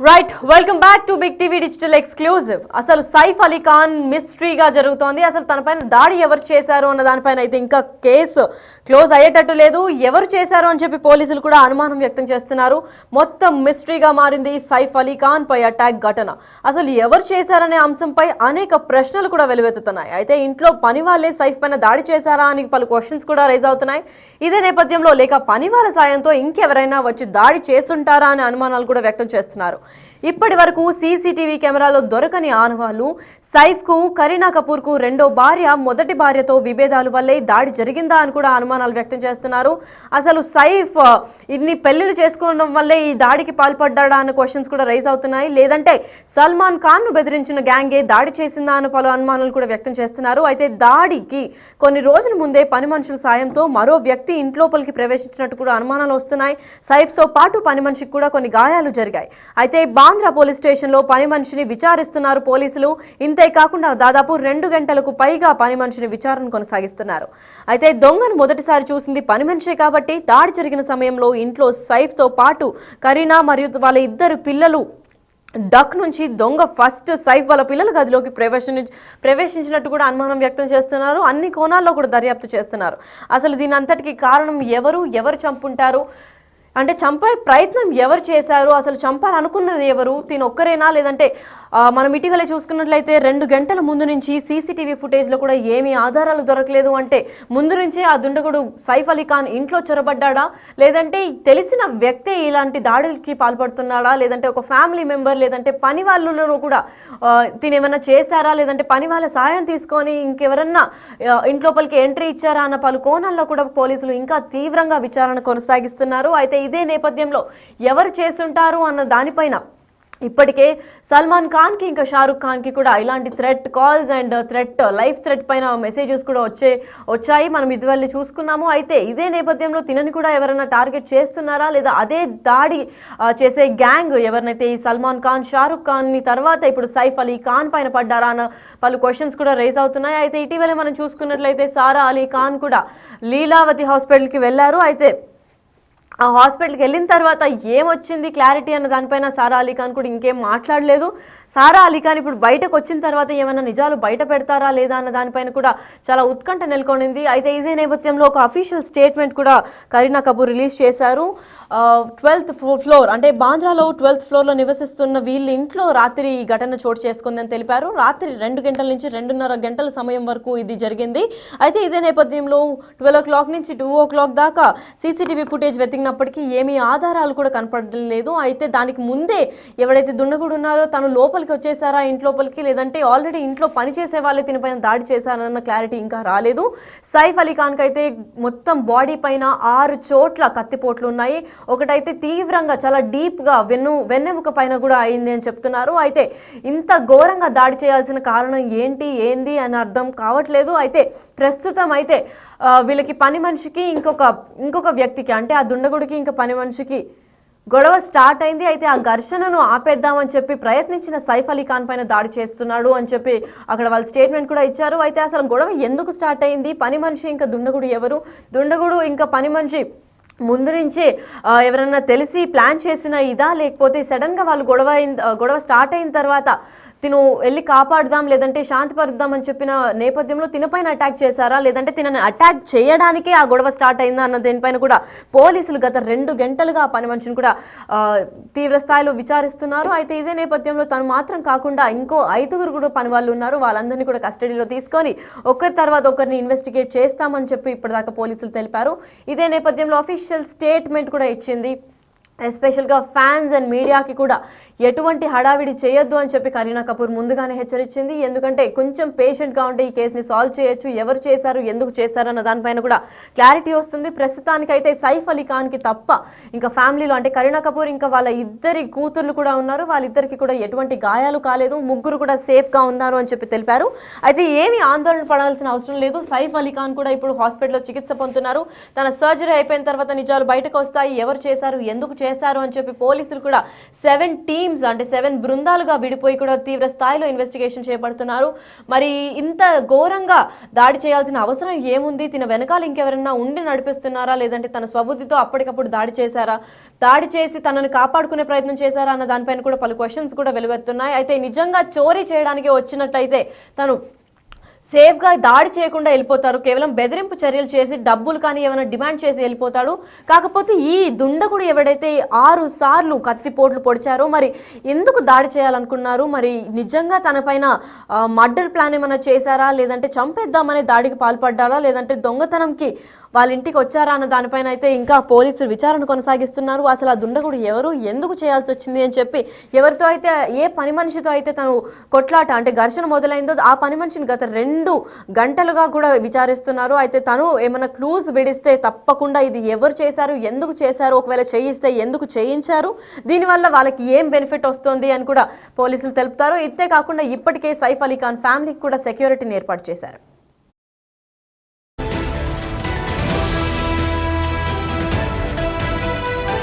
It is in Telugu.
Right welcome back to big TV digital exclusive. అసలు సైఫ్ అలీ ఖాన్ మిస్టరీగా జరుగుతోంది. అసలు తనపైన దాడి ఎవరు చేశారు అన్న దానిపైన అయితే ఇంకా కేసు క్లోజ్ అయ్యేటట్టు లేదు. ఎవరు చేశారు అని చెప్పి పోలీసులు కూడా అనుమానం వ్యక్తం చేస్తున్నారు. మొత్తం మిస్టరీగా మారింది సైఫ్ అలీ ఖాన్ పై అటాక్ ఘటన. అసలు ఎవరు చేశారనే అంశంపై అనేక ప్రశ్నలు కూడా వెలువెత్తుతున్నాయి. అయితే ఇంట్లో పని వాళ్ళే సైఫ్ పైన దాడి చేశారా అని పలు క్వశ్చన్స్ కూడా రైజ్ అవుతున్నాయి. ఇదే నేపథ్యంలో లేక పని వాళ్ళ సాయంతో ఇంకెవరైనా వచ్చి దాడి చేస్తుంటారా అనే అనుమానాలు కూడా వ్యక్తం చేస్తున్నారు. ఇప్పటి వరకు సీసీటీవీ కెమెరాలో దొరకని ఆనవాళ్లు సైఫ్కు కరీనా కపూర్కు రెండో భార్య మొదటి భార్యతో విభేదాల వల్లే దాడి జరిగిందా అని కూడా అనుమానాలు వ్యక్తం చేస్తున్నారు. అసలు సైఫ్ ఇన్ని పెళ్లిళ్ళు చేసుకోవడం వల్లే ఈ దాడికి పాల్పడ్డా అన్న క్వశ్చన్స్ కూడా రైజ్ అవుతున్నాయి. లేదంటే సల్మాన్ ఖాన్ను బెదిరించిన గ్యాంగే దాడి చేసిందా అన్న పలు అనుమానాలు కూడా వ్యక్తం చేస్తున్నారు. అయితే దాడికి కొన్ని రోజుల ముందే పని మనుషుల సాయంతో మరో వ్యక్తి ఇంట్లోపలికి ప్రవేశించినట్టు కూడా అనుమానాలు వస్తున్నాయి. సైఫ్తో పాటు పని మనిషికి కూడా కొన్ని గాయాలు జరిగాయి. అయితే బాంద్రా పోలీస్ స్టేషన్లో పని మనిషిని విచారిస్తున్నారు పోలీసులు. ఇంతే కాకుండా దాదాపు 2 గంటలకు పైగా పని మనిషిని విచారణ కొనసాగిస్తున్నారు. అయితే దొంగను మొదటిసారి చూసింది పని మనిషే కాబట్టి దాడి జరిగిన సమయంలో ఇంట్లో సైఫ్తో పాటు కరీనా మరియు వాళ్ళ 2 పిల్లలు డక్ నుంచి దొంగ ఫస్ట్ సైఫ్ వాళ్ళ పిల్లల గదిలోకి ప్రవేశించినట్టు కూడా అనుమానం వ్యక్తం చేస్తున్నారు. అన్ని కోణాల్లో కూడా దర్యాప్తు చేస్తున్నారు. అసలు దీని అంతటికి కారణం ఎవరు చంపుంటారు అంటే చంపే ప్రయత్నం ఎవరు చేశారు, అసలు చంపాలనుకున్నది ఎవరు, దీని ఒక్కరేనా లేదంటే మనం ఇటీవల చూసుకున్నట్లయితే 2 గంటల ముందు నుంచి సీసీటీవీ ఫుటేజ్లో కూడా ఏమీ ఆధారాలు దొరకలేదు. అంటే ముందు నుంచే ఆ దుండగుడు సైఫ్ అలీ ఖాన్ ఇంట్లో చొరబడ్డా లేదంటే తెలిసిన వ్యక్తి ఇలాంటి దాడులకి పాల్పడుతున్నాడా లేదంటే ఒక ఫ్యామిలీ మెంబర్ లేదంటే పని వాళ్ళలో కూడా దీని ఏమైనా చేశారా లేదంటే పని వాళ్ళ సాయం తీసుకొని ఇంకెవరన్నా ఇంట్లోపలికి ఎంట్రీ ఇచ్చారా అన్న పలు కోణాల్లో కూడా పోలీసులు ఇంకా తీవ్రంగా విచారణ కొనసాగిస్తున్నారు. అయితే ఇదే నేపథ్యంలో ఎవరు చేస్తుంటారు అన్న దానిపైన ఇప్పటికే సల్మాన్ ఖాన్కి ఇంకా షారుఖ్ ఖాన్కి కూడా ఇలాంటి threat calls and life threat పైన మెసేజెస్ కూడా వచ్చాయి. మనం ఇదివల్ల చూసుకున్నాము. అయితే ఇదే నేపథ్యంలో తినని కూడా ఎవరైనా టార్గెట్ చేస్తున్నారా లేదా అదే దాడి చేసే గ్యాంగ్ ఎవరినైతే ఈ సల్మాన్ ఖాన్ షారుఖ్ ఖాన్ని తర్వాత ఇప్పుడు సైఫ్ అలీ ఖాన్ పైన పడ్డారా అన్న పలు క్వశ్చన్స్ కూడా రైజ్ అవుతున్నాయి. అయితే ఇటీవల మనం చూసుకున్నట్లయితే సారా అలీ ఖాన్ కూడా లీలావతి హాస్పిటల్కి వెళ్ళారు. అయితే ఆ హాస్పిటల్కి వెళ్ళిన తర్వాత ఏమొచ్చింది క్లారిటీ అన్న దానిపైన సారా అలీ ఖాన్ కూడా ఇంకేం మాట్లాడలేదు. సారా అలీ ఖాన్ ఇప్పుడు బయటకు వచ్చిన తర్వాత ఏమైనా నిజాలు బయట పెడతారా లేదా అన్న దానిపైన కూడా చాలా ఉత్కంఠ నెలకొనింది. అయితే ఇదే నేపథ్యంలో ఒక అఫీషియల్ స్టేట్మెంట్ కూడా కరీనా కపూర్ రిలీజ్ చేశారు. 12th ఫ్లోర్ అంటే బాంద్రాలో 12th ఫ్లోర్లో నివసిస్తున్న వీళ్ళ ఇంట్లో రాత్రి ఈ ఘటన చోటు చేసుకుందని తెలిపారు. రాత్రి 2 గంటల నుంచి 2:30 గంటల సమయం వరకు ఇది జరిగింది. అయితే ఇదే నేపథ్యంలో 12 o'clock నుంచి 2 o'clock దాకా సీసీటీవీ ఫుటేజ్ వెతికినప్పటికీ ఏమీ ఆధారాలు కూడా కనపడలేదు. అయితే దానికి ముందే ఎవడైతే దుండగుడు ఉన్నారో తను లోపలికి వచ్చేసారా ఇంట్లోపలికి లేదంటే ఆల్రెడీ ఇంట్లో పనిచేసే వాళ్ళే తినిపైన దాడి చేశారన్న క్లారిటీ ఇంకా రాలేదు. సైఫ్ అలీ ఖాన్కి అయితే మొత్తం బాడీ పైన 6 చోట్ల కత్తిపోట్లు ఉన్నాయి. ఒకటైతే తీవ్రంగా చాలా డీప్గా వెన్నెముక పైన కూడా అయింది అని చెప్తున్నారు. అయితే ఇంత ఘోరంగా దాడి చేయాల్సిన కారణం ఏంది అని అర్థం కావట్లేదు. అయితే ప్రస్తుతం అయితే వీళ్ళకి పని మనిషికి ఇంకొక వ్యక్తికి అంటే ఆ దుండగుడికి ఇంకా పని మనిషికి గొడవ స్టార్ట్ అయింది. అయితే ఆ ఘర్షణను ఆపేద్దామని చెప్పి ప్రయత్నించిన సైఫ్ అలీ ఖాన్ పైన దాడి చేస్తున్నాడు అని చెప్పి అక్కడ వాళ్ళు స్టేట్మెంట్ కూడా ఇచ్చారు. అయితే అసలు గొడవ ఎందుకు స్టార్ట్ అయింది, పని మనిషి ఇంకా దుండగుడు ఎవరు, దుండగుడు ఇంకా పని మనిషి ముందు నుంచే ఎవరైనా తెలిసి ప్లాన్ చేసిన ఇదా లేకపోతే సడన్గా వాళ్ళు గొడవ స్టార్ట్ అయిన తర్వాత తిను వెళ్ళి కాపాడుదాం లేదంటే శాంతిపరుద్దాం అని చెప్పిన నేపథ్యంలో తినపైన అటాక్ చేశారా లేదంటే తినని అటాక్ చేయడానికే ఆ గొడవ స్టార్ట్ అయిందా అన్న దీనిపైన కూడా పోలీసులు గత 2 గంటలుగా ఆ పని మనిషిని కూడా తీవ్ర స్థాయిలో విచారిస్తున్నారు. అయితే ఇదే నేపథ్యంలో తను మాత్రం కాకుండా ఇంకో 5 కూడా పని వాళ్ళు ఉన్నారు. వాళ్ళందరినీ కూడా కస్టడీలో తీసుకొని ఒకరి తర్వాత ఒకరిని ఇన్వెస్టిగేట్ చేస్తామని చెప్పి ఇప్పటిదాకా పోలీసులు తెలిపారు. ఇదే నేపథ్యంలో అఫీషియల్ స్టేట్మెంట్ కూడా ఇచ్చింది. ఎస్పెషల్గా ఫ్యాన్స్ అండ్ మీడియాకి కూడా ఎటువంటి హడావిడి చేయొద్దు అని చెప్పి కరీనా కపూర్ ముందుగానే హెచ్చరించింది. ఎందుకంటే కొంచెం పేషెంట్గా ఉంటే ఈ కేసుని సాల్వ్ చేయొచ్చు, ఎవరు చేశారు ఎందుకు చేశారు అన్న దానిపైన కూడా క్లారిటీ వస్తుంది. ప్రస్తుతానికైతే సైఫ్ అలీ ఖాన్కి తప్ప ఇంకా ఫ్యామిలీలో అంటే కరీనా కపూర్ ఇంకా వాళ్ళ 2 కూతుర్లు కూడా ఉన్నారు. వాళ్ళిద్దరికి కూడా ఎటువంటి గాయాలు కాలేదు, 3 కూడా సేఫ్గా ఉన్నారు అని చెప్పి తెలిపారు. అయితే ఏమీ ఆందోళన పడాల్సిన అవసరం లేదు. సైఫ్ అలీ ఖాన్ కూడా ఇప్పుడు హాస్పిటల్లో చికిత్స పొందుతున్నారు. తన సర్జరీ అయిపోయిన తర్వాత నిజాలు బయటకు వస్తాయి, ఎవరు చేశారు ఎందుకు చేశారు అని చెప్పి పోలీసులు కూడా 7 టీమ్స్ అంటే 7 బృందాలుగా విడిపోయి కూడా తీవ్ర స్థాయిలో ఇన్వెస్టిగేషన్ చేపడుతున్నారు. మరి ఇంత ఘోరంగా దాడి చేయాల్సిన అవసరం ఏముంది? తిన వెనకాల ఇంకెవరన్నా ఉండి నడిపిస్తున్నారా, లేదంటే తన స్వబుద్ధితో అప్పటికప్పుడు దాడి చేశారా, దాడి చేసి తనను కాపాడుకునే ప్రయత్నం చేశారా అన్న దానిపైన కూడా పలు క్వశ్చన్స్ కూడా వెలువెత్తున్నాయి. అయితే నిజంగా చోరీ చేయడానికి వచ్చినట్టయితే తను సేఫ్గా దాడి చేయకుండా వెళ్ళిపోతారు, కేవలం బెదిరింపు చర్యలు చేసి డబ్బులు కానీ ఏమైనా డిమాండ్ చేసి వెళ్ళిపోతాడు. కాకపోతే ఈ దుండగుడు ఎవడైతే 6 సార్లు కత్తిపోట్లు పొడిచారో మరి ఎందుకు దాడి చేయాలనుకున్నారు? మరి నిజంగా తన పైన మర్డర్ ప్లాన్ ఏమైనా చేశారా, లేదంటే చంపేద్దామనే దాడికి పాల్పడ్డారా, లేదంటే దొంగతనంకి వాళ్ళ ఇంటికి వచ్చారా అన్న దానిపైన అయితే ఇంకా పోలీసులు విచారణ కొనసాగిస్తున్నారు. అసలు ఆ దుండగుడు ఎవరు, ఎందుకు చేయాల్సి వచ్చింది అని చెప్పి, ఎవరితో అయితే ఏ పని మనిషితో అయితే తను కొట్లాట అంటే ఘర్షణ మొదలైందో ఆ పని మనిషిని గత 2 గంటలుగా కూడా విచారిస్తున్నారు. అయితే తను ఏమైనా క్లూస్ విడిస్తే తప్పకుండా ఇది ఎవరు చేశారు, ఎందుకు చేశారు, ఒకవేళ చేయిస్తే ఎందుకు చేయించారు, దీనివల్ల వాళ్ళకి ఏం బెనిఫిట్ వస్తుంది అని కూడా పోలీసులు తెలుపుతారు. ఇంతే కాకుండా ఇప్పటికే సైఫ్ అలీ ఖాన్ ఫ్యామిలీకి కూడా సెక్యూరిటీని ఏర్పాటు చేశారు.